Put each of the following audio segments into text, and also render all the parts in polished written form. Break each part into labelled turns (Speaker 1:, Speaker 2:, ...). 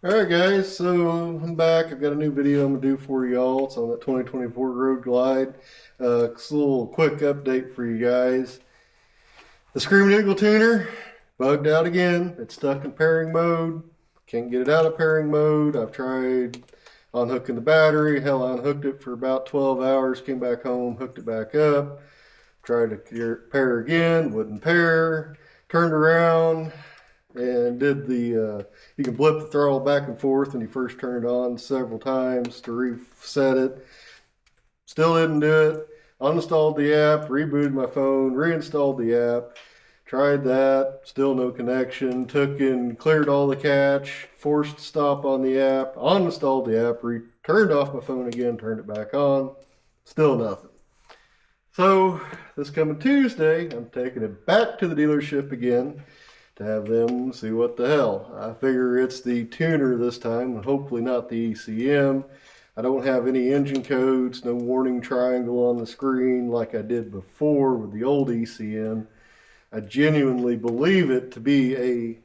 Speaker 1: Alright guys, so I'm back. I've got a new video I'm going to do for y'all. It's on that 2024 Road Glide. It's a little quick update for you guys. The Screaming Eagle tuner bugged out again. It's stuck in pairing mode. Can't get it out of pairing mode. I've tried unhooking the battery. Hell, I unhooked it for about 12 hours. Came back home, hooked it back up. Tried to pair again, wouldn't pair. Turned around and did the you can blip the throttle back and forth when you first turn it on several times to reset it. Still didn't do it. Uninstalled the app, rebooted my phone, reinstalled the app, tried that, still no connection. Took and cleared all the cache, forced stop on the app, uninstalled the app, turned off my phone again, turned it back on, still nothing. So this coming Tuesday, I'm taking it back to the dealership again to have them see what the hell. I figure it's the tuner this time, and hopefully not the ECM. I don't have any engine codes, no warning triangle on the screen like I did before with the old ECM. I genuinely believe it to be a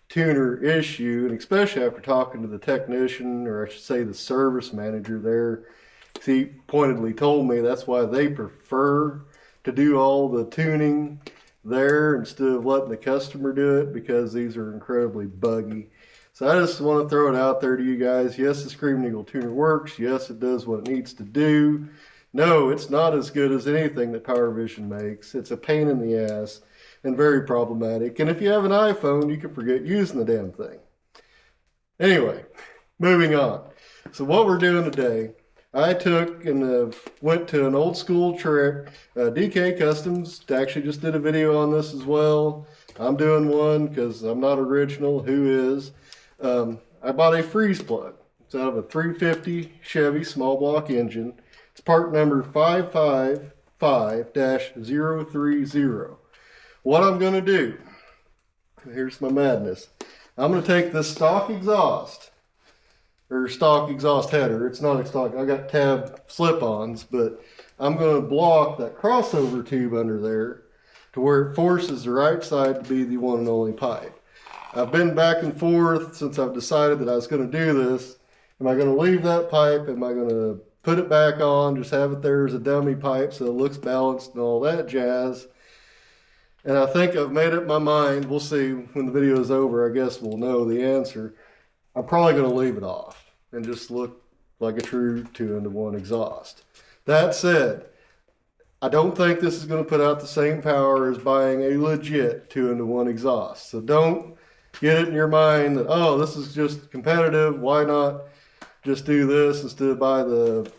Speaker 1: tuner issue, and especially after talking to the technician, or I should say the service manager there. He pointedly told me that's why they prefer to do all the tuning there instead of letting the customer do it, because these are incredibly buggy. So I just want to throw it out there to you guys. Yes, the Screaming Eagle tuner works. Yes, it does what it needs to do. No, it's not as good as anything that PowerVision makes. It's a pain in the ass and very problematic. And if you have an iPhone, you can forget using the damn thing. Anyway, moving on. So what we're doing today, I took and went to an old school trick. DK Customs actually just did a video on this as well. I'm doing one because I'm not original. Who is? I bought a freeze plug. It's out of a 350 Chevy small block engine. It's part number 555-030. What I'm going to do, here's my madness. I'm going to take this stock exhaust, or stock exhaust header. It's not a stock. I got tab slip-ons, but I'm going to block that crossover tube under there to where it forces the right side to be the one and only pipe. I've been back and forth since I've decided that I was going to do this. Am I going to leave that pipe? Am I going to put it back on, just have it there as a dummy pipe so it looks balanced and all that jazz? And I think I've made up my mind. We'll see when the video is over. I guess we'll know the answer. I'm probably going to leave it off and just look like a true 2-in-1 exhaust. That said, I don't think this is going to put out the same power as buying a legit 2-in-1 exhaust. So don't get it in your mind that, oh, this is just competitive. Why not just do this instead of buy the,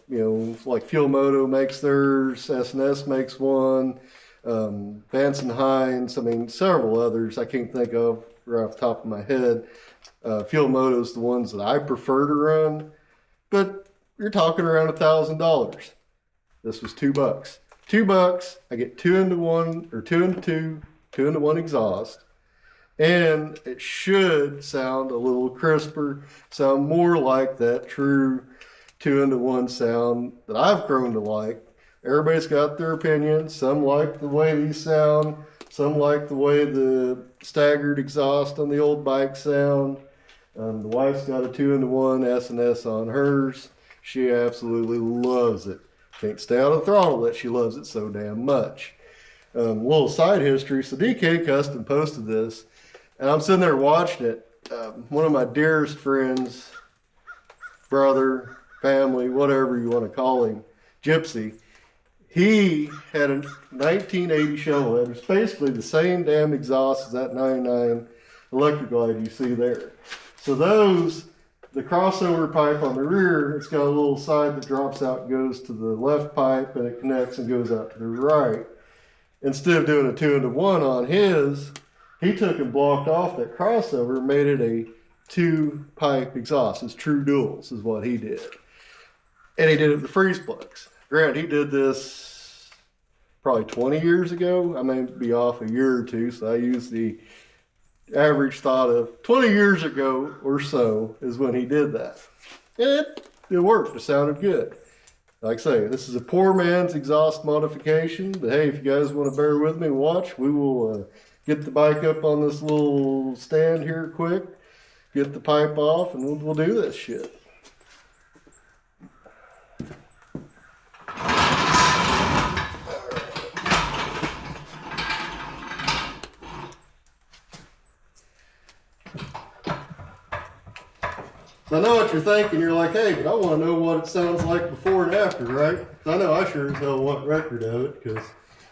Speaker 1: like Fuel Moto makes theirs, S&S makes one, Vance and Hines, I mean, several others I can't think of right off the top of my head. Fuel Moto's the ones that I prefer to run, but you're talking around $1,000. This was $2. $2, I get 2-in-1 or 2-in-2, 2-in-1 exhaust, and it should sound a little crisper, sound more like that true 2-in-1 sound that I've grown to like. Everybody's got their opinions. Some like the way these sound. Some like the way the staggered exhaust on the old bike sound. The wife's got a 2-in-1 S&S on hers. She absolutely loves it. Can't stay out of the throttle that she loves it so damn much. Little side history. So DK Custom posted this, and I'm sitting there watching it. One of my dearest friends, brother, family, whatever you want to call him, Gypsy, he had a 1980 shovelhead. It's basically the same damn exhaust as that 99 electric glide you see there. So those, the crossover pipe on the rear, it's got a little side that drops out and goes to the left pipe, and it connects and goes out to the right. Instead of doing a 2-in-1 on his, he took and blocked off that crossover and made it a 2-pipe exhaust. It's true duals is what he did. And he did it with the freeze plugs. Granted, he did this probably 20 years ago. I may be off a year or two, so I use the average thought of 20 years ago or so is when he did that. And it worked. It sounded good. Like I say, this is a poor man's exhaust modification, but hey, if you guys want to bear with me and watch, we will get the bike up on this little stand here quick. get the pipe off, and we'll do this shit. I know what you're thinking. You're like, hey, but I want to know what it sounds like before and after, right? I know I sure as hell want record of it, because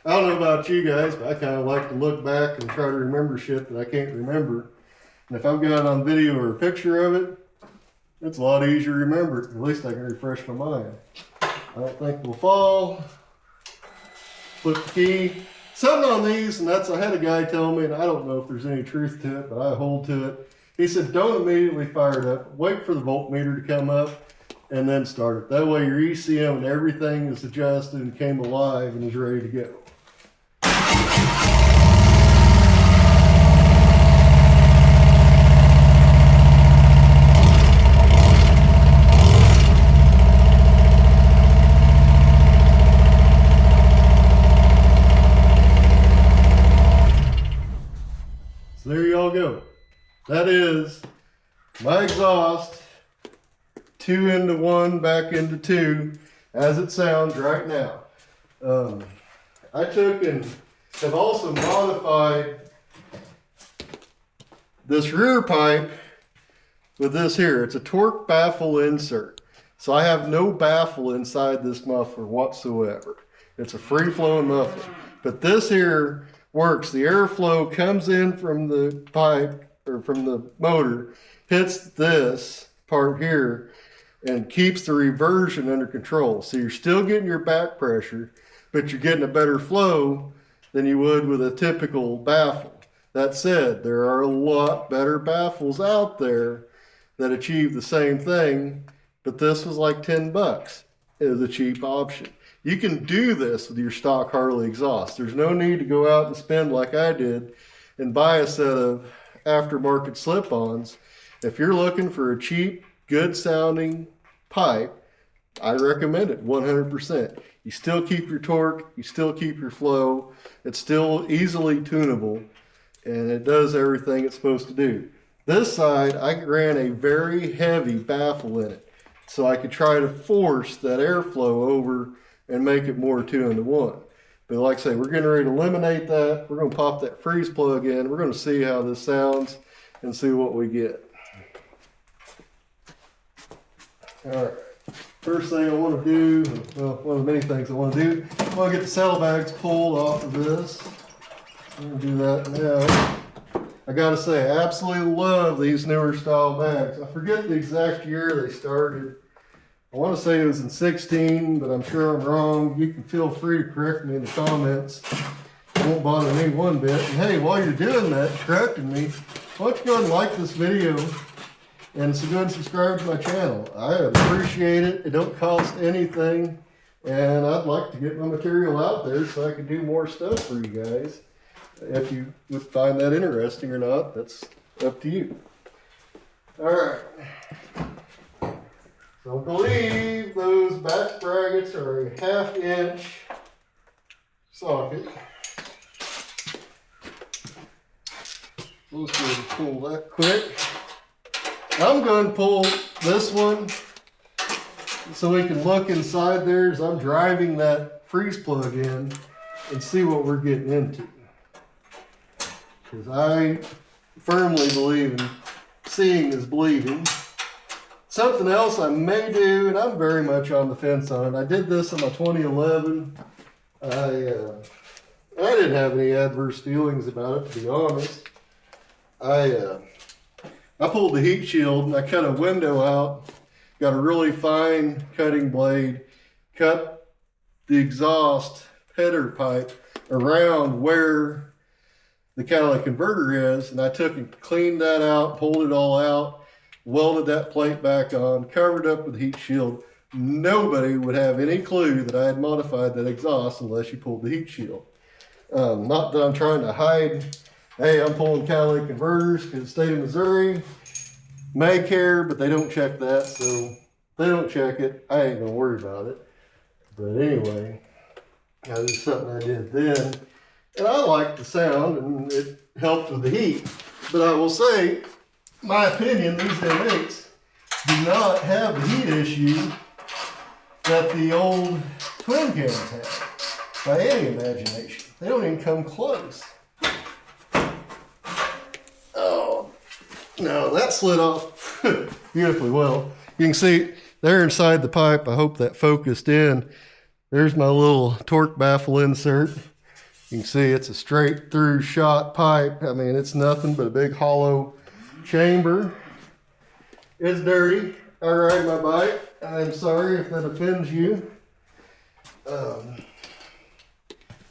Speaker 1: I don't know about you guys, but I kind of like to look back and try to remember shit that I can't remember. And if I've got it on video or a picture of it, it's a lot easier to remember it. At least I can refresh my mind. I don't think we'll fall. Flip the key. Something on these, and I had a guy tell me, and I don't know if there's any truth to it, but I hold to it. He said, don't immediately fire it up. Wait for the voltmeter to come up and then start it. That way your ECM and everything is adjusted and came alive and is ready to go. So there you all go. That is my exhaust, 2 into 1, back into 2, as it sounds right now. I took and have also modified this rear pipe with this here. It's a torque baffle insert. So I have no baffle inside this muffler whatsoever. It's a free-flowing muffler. But this here works. The airflow comes in from the pipe, or from the motor, hits this part here and keeps the reversion under control. So you're still getting your back pressure, but you're getting a better flow than you would with a typical baffle. That said, there are a lot better baffles out there that achieve the same thing, but this was like 10 bucks. It was a cheap option. You can do this with your stock Harley exhaust. There's no need to go out and spend like I did and buy a set of aftermarket slip-ons. If you're looking for a cheap, good sounding pipe, I recommend it 100%. You still keep your torque, you still keep your flow, it's still easily tunable, and it does everything it's supposed to do. This side, I ran a very heavy baffle in it, so I could try to force that airflow over and make it more 2 into 1. But like I say, we're getting ready to eliminate that. We're going to pop that freeze plug in. We're going to see how this sounds and see what we get. All right. First thing I want to do, well, one of the many things I want to do, I want to get the saddlebags pulled off of this. I'm going to do that now. I got to say, I absolutely love these newer style bags. I forget the exact year they started. I want to say it was in 16, but I'm sure I'm wrong. You can feel free to correct me in the comments. It won't bother me one bit. And hey, while you're doing that, correcting me, why don't you go ahead and like this video and so go ahead and subscribe to my channel. I appreciate it. It don't cost anything. And I'd like to get my material out there so I can do more stuff for you guys. If you would find that interesting or not, that's up to you. All right. So I believe those back brackets are a 1/2 inch socket. We'll just go ahead and pull that quick. I'm going to pull this one so we can look inside there as I'm driving that freeze plug in and see what we're getting into. Because I firmly believe in seeing is believing. Something else I may do, and I'm very much on the fence on it. I did this in my 2011. I didn't have any adverse feelings about it, to be honest. I pulled the heat shield and I cut a window out, got a really fine cutting blade, cut the exhaust header pipe around where the catalytic converter is, and I took and cleaned that out, pulled it all out, welded that plate back on, covered up with heat shield. Nobody would have any clue that I had modified that exhaust unless you pulled the heat shield. Not that I'm trying to hide, hey, I'm pulling catalytic converters, because the state of Missouri may care, but they don't check that, so if they don't check it, I ain't gonna worry about it. But anyway, that was something I did then, and I liked the sound, and it helped with the heat. But I will say, my opinion, these M8s do not have the heat issue that the old twin cams had by any imagination. They don't even come close. Oh, no, that slid off beautifully well. You can see there inside the pipe, I hope that focused in. There's my little torque baffle insert. You can see it's a straight through shot pipe. I mean, it's nothing but a big hollow chamber. It's dirty. I ride my bike. I'm sorry if that offends you.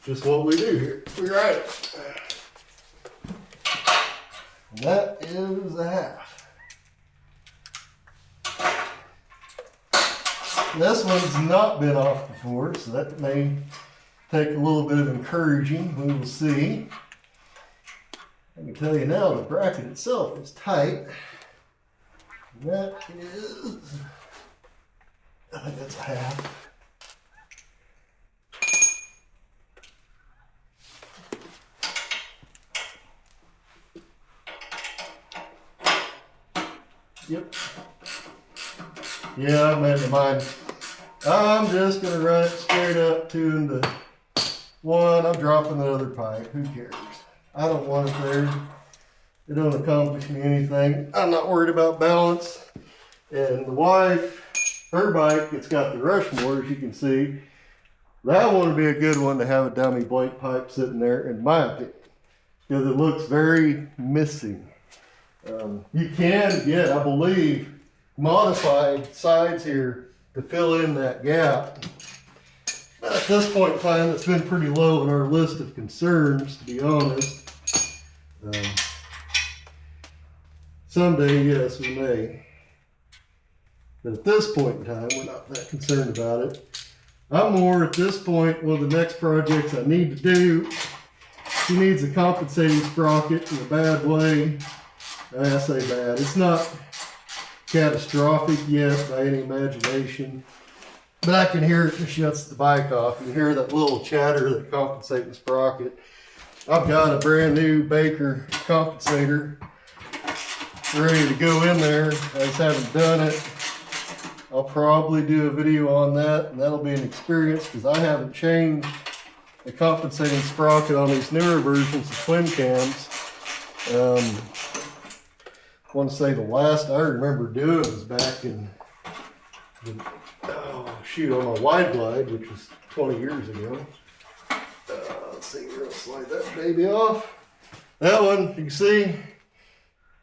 Speaker 1: Just what we do here. We ride it. And that is a half. This one's not been off before, so that may take a little bit of encouraging. We will see. I can tell you now the bracket itself is tight. And that is, I think that's a half. Yep. Yeah, I made mine. I'm just going to run it straight up 2 into 1. I'm dropping the other pipe. Who cares? I don't want it there. It don't accomplish me anything. I'm not worried about balance. And the wife, her bike, it's got the Rushmore, as you can see. That one would be a good one to have a dummy blank pipe sitting there, in my opinion, because it looks very missing. You can get, I believe, modified sides here to fill in that gap. But at this point in time, it's been pretty low on our list of concerns, to be honest. Someday, yes, we may. But at this point in time, we're not that concerned about it. I'm more at this point, one of the next projects I need to do. She needs a compensating sprocket in a bad way. I say bad. It's not catastrophic yet by any imagination. But I can hear it when she shuts the bike off. You can hear that little chatter that compensating sprocket. I've got a brand new Baker compensator ready to go in there. I just haven't done it. I'll probably do a video on that, and that'll be an experience because I haven't changed the compensating sprocket on these newer versions of twin cams. I want to say the last I remember doing was back in on a wide glide, which was 20 years ago. Let's see, we're gonna slide that baby off. That one, you can see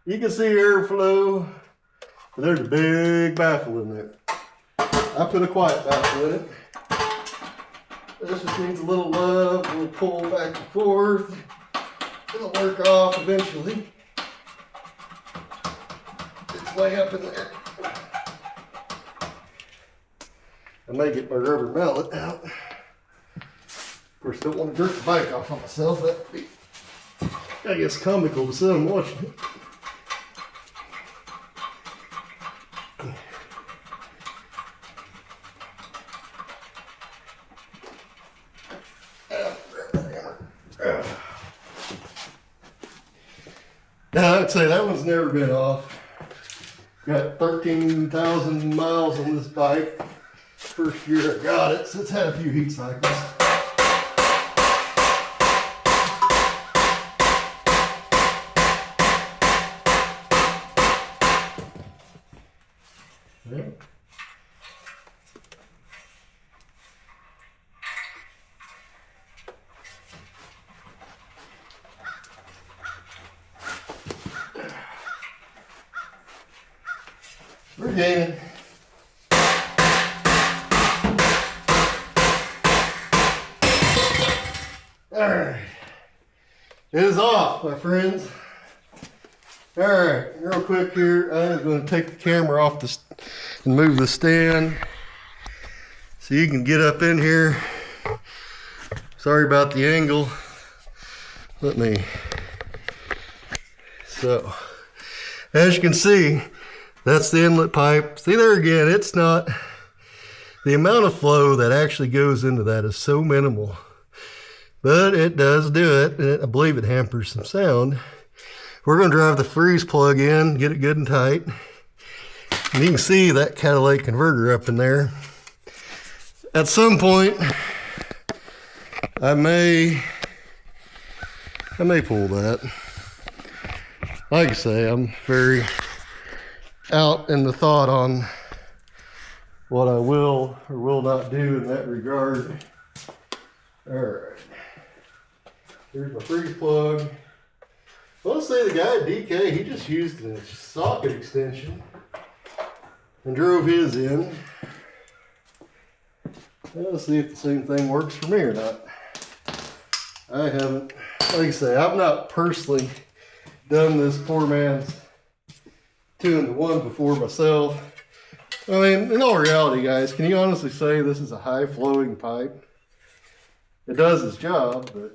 Speaker 1: airflow, but there's a big baffle in there. I put a quiet baffle in it. This just needs a little love, a little pull back and forth. It'll work off eventually. It's way up in there. I may get my rubber mallet out. Of course, don't want to jerk the bike off on myself. That would be, I guess, comical to sit and watching it. Now, I'd say that one's never been off. Got 13,000 miles on this bike. First year I got it, so it's had a few heat cycles. Yeah. We're gaining. Alright. It is off, my friends. Alright, real quick here, I'm going to take the camera off this and move the stand so you can get up in here. Sorry about the angle. So, as you can see, that's the inlet pipe. See there again, it's not, the amount of flow that actually goes into that is so minimal. But it does do it, and I believe it hampers some sound. we're going to drive the freeze plug in, get it good and tight. And you can see that catalytic converter up in there. At some point, I may pull that. Like I say, I'm very out in the thought on what I will or will not do in that regard. All right. Here's my freeze plug. I want to say the guy at DK, he just used a socket extension and drove his in. Let's see if the same thing works for me or not. I haven't, like I say, I've not personally done this poor man's 2-in-1 before myself. I mean, in all reality, guys, can you honestly say this is a high flowing pipe? It does its job, but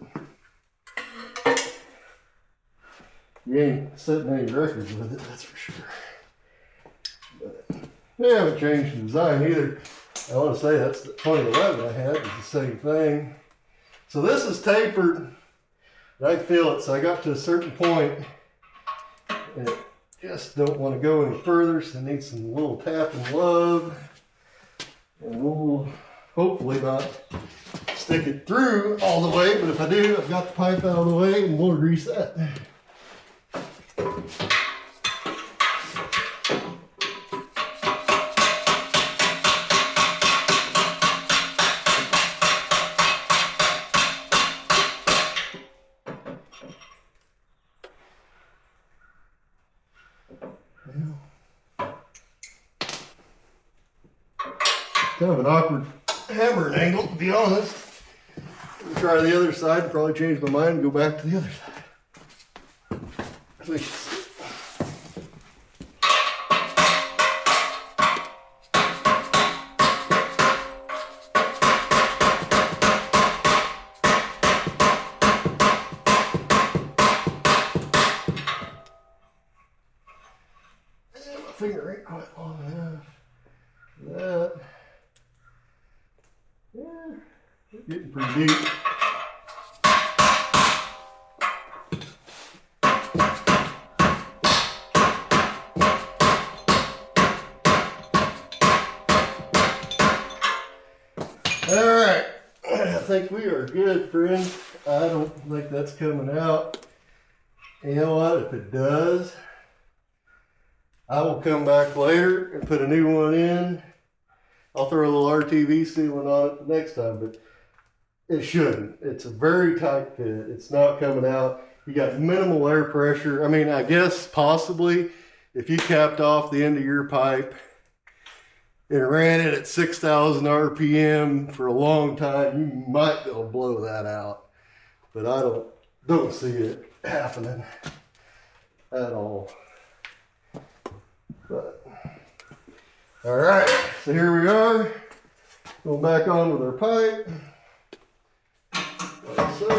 Speaker 1: you ain't setting any records with it, that's for sure. But they haven't changed the design either. I want to say that's the 2011 I had, it's the same thing. So this is tapered, and I feel it, so I got to a certain point, and it just don't want to go any further, so I need some little tap and love, and we'll hopefully not stick it through all the way, but if I do, I've got the pipe out of the way, and we'll reset. Kind of an awkward hammering angle, to be honest. Let me try the other side, probably change my mind and go back to the other side. My finger ain't quite long enough. That. Yeah, getting pretty deep. All right, I think we are good, friends. I don't think that's coming out. And you know what? If it does, I will come back later and put a new one in. I'll throw a little RTV sealant on it next time, but it shouldn't. It's a very tight fit. It's not coming out. You got minimal air pressure. I mean, I guess possibly if you capped off the end of your pipe and ran it at 6,000 RPM for a long time, you might be able to blow that out. But I don't see it happening at all. But all right, so here we are, going back on with our pipe, like so.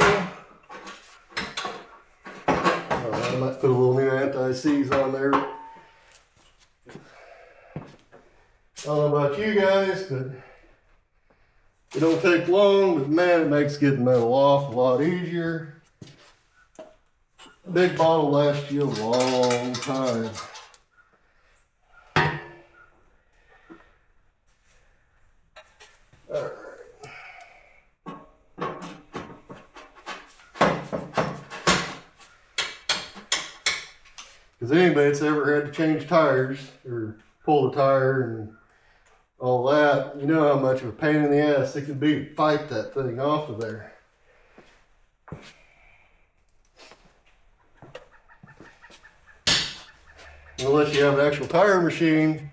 Speaker 1: I might put a little new anti-seize on there. I don't know about you guys, but it don't take long, but man, it makes getting metal off a lot easier. Big bottle lasts you a long time. Because anybody that's ever had to change tires or pull the tire and all that, you know how much of a pain in the ass it can be to fight that thing off of there. Unless you have an actual tire machine,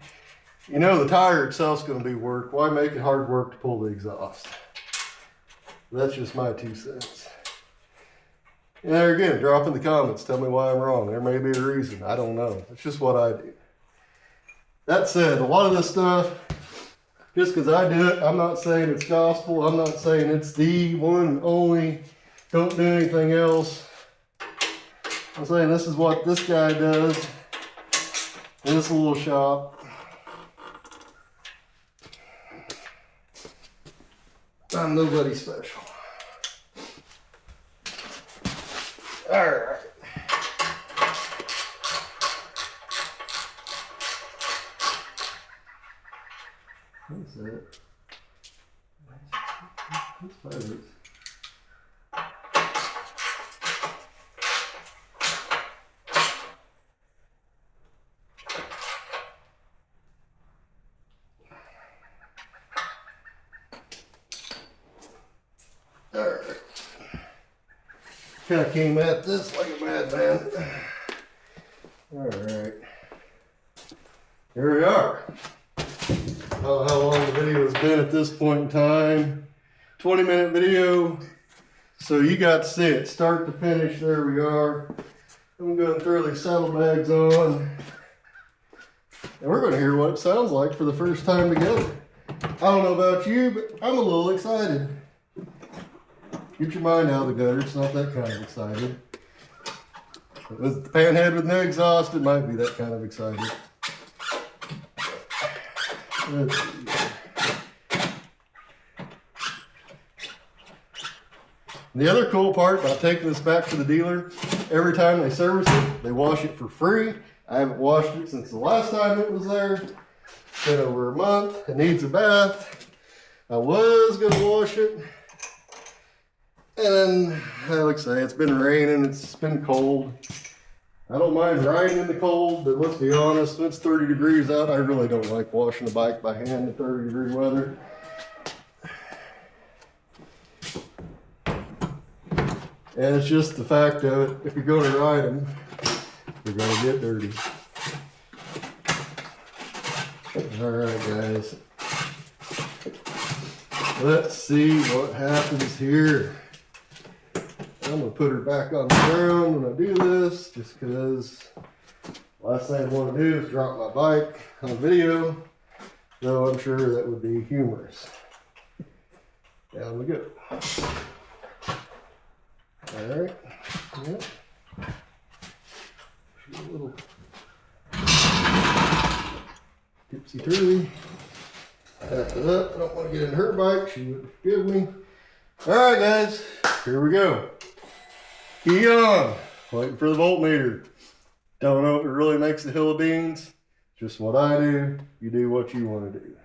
Speaker 1: you know the tire itself's going to be work. Why make it hard work to pull the exhaust? That's just my 2 cents. And there again, drop in the comments. Tell me why I'm wrong. There may be a reason. I don't know. It's just what I do. That said, a lot of this stuff, just because I do it, I'm not saying it's gospel. I'm not saying it's the one and only. Don't do anything else. I'm saying this is what this guy does in this little shop. I'm nobody special. All right. What's that? That's fibers. Alright. Kind of came at this like a madman. Alright. Here we are. I don't know how long the video has been at this point in time. 20-minute video. So you got to see it start to finish. There we are. I'm going to throw these saddlebags on. And we're going to hear what it sounds like for the first time together. I don't know about you, but I'm a little excited. Get your mind out of the gutter. It's not that kind of excited. With the panhead with no exhaust, it might be that kind of excited. Let's see. The other cool part about taking this back to the dealer, every time they service it, they wash it for free. I haven't washed it since the last time it was there. It's been over a month. It needs a bath. I was going to wash it. And like I say, it's been raining, it's been cold. I don't mind riding in the cold, but let's be honest, when it's 30 degrees out, I really don't like washing a bike by hand in 30-degree weather. And it's just the fact of it, if you're going to ride them, you're going to get dirty. Alright guys, let's see what happens here. I'm going to put her back on the ground when I do this, just because last thing I want to do is drop my bike on video, though I'm sure that would be humorous. Down we go. Alright, yep. She's a little tipsy-turvy. Back it up. I don't want to get in her bike. She wouldn't forgive me. Alright guys, here we go. Key on. Waiting for the voltmeter. Don't know if it really makes a hill of beans. Just what I do. You do what you want to do.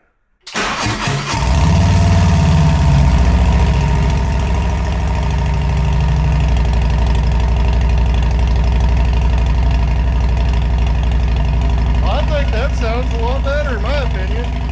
Speaker 1: I think that sounds a lot better in my opinion.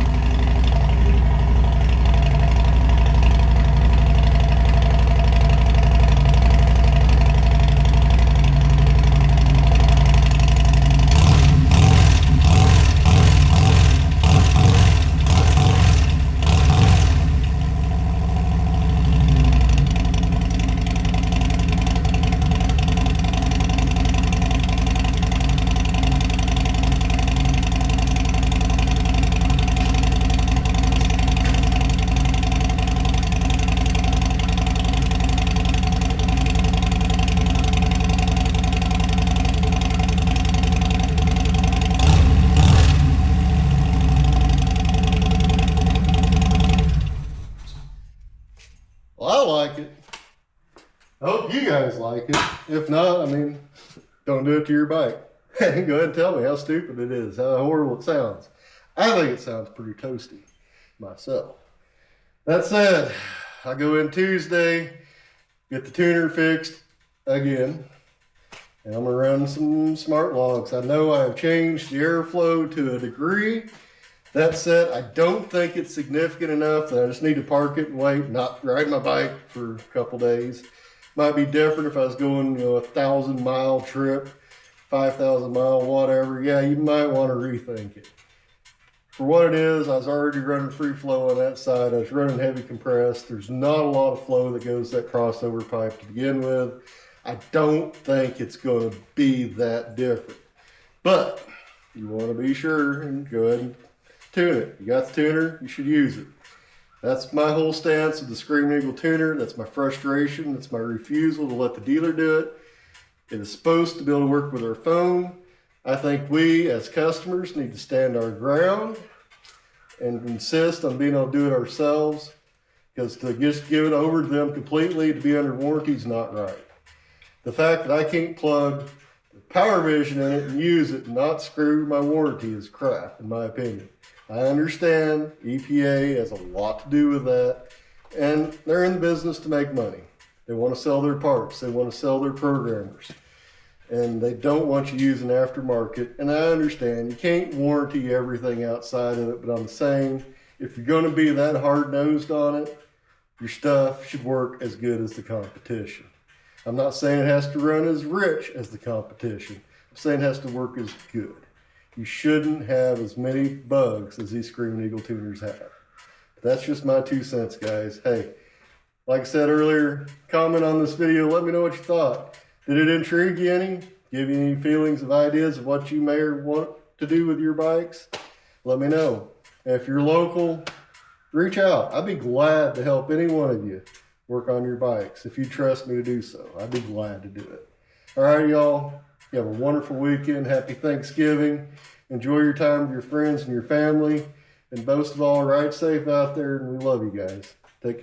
Speaker 1: Well, I like it. I hope you guys like it. If not, I mean, don't do it to your bike. Go ahead and tell me how stupid it is, how horrible it sounds. I think it sounds pretty toasty myself. That said, I go in Tuesday, get the tuner fixed again, and I'm gonna run some smart logs. I know I have changed the airflow to a degree. That said, I don't think it's significant enough that I just need to park it and wait, not ride my bike for a couple days. Might be different if I was going, a 1,000-mile trip, 5,000-mile, whatever. Yeah, you might want to rethink it. For what it is, I was already running free flow on that side. I was running heavy compressed. There's not a lot of flow that goes that crossover pipe to begin with. I don't think it's going to be that different. But you want to be sure and go ahead and tune it. You got the tuner, you should use it. That's my whole stance with the Screaming Eagle tuner. That's my frustration. That's my refusal to let the dealer do it. It is supposed to be able to work with our phone. I think we, as customers, need to stand our ground and insist on being able to do it ourselves, because to just give it over to them completely to be under warranty is not right. The fact that I can't plug the power vision in it and use it and not screw my warranty is crap, in my opinion. I understand EPA has a lot to do with that, and they're in the business to make money. They want to sell their parts. They want to sell their programmers. And they don't want you using aftermarket. And I understand you can't warranty everything outside of it, but I'm saying if you're going to be that hard-nosed on it, your stuff should work as good as the competition. I'm not saying it has to run as rich as the competition. I'm saying it has to work as good. You shouldn't have as many bugs as these Screaming Eagle tuners have. That's just my 2 cents, guys. Hey, like I said earlier, comment on this video. Let me know what you thought. Did it intrigue you any? Give you any feelings of ideas of what you may want to do with your bikes? Let me know. And if you're local, reach out. I'd be glad to help any one of you work on your bikes. If you trust me to do so, I'd be glad to do it. All right, y'all. You have a wonderful weekend. Happy Thanksgiving. Enjoy your time with your friends and your family. And most of all, ride safe out there, and we love you guys. Take care.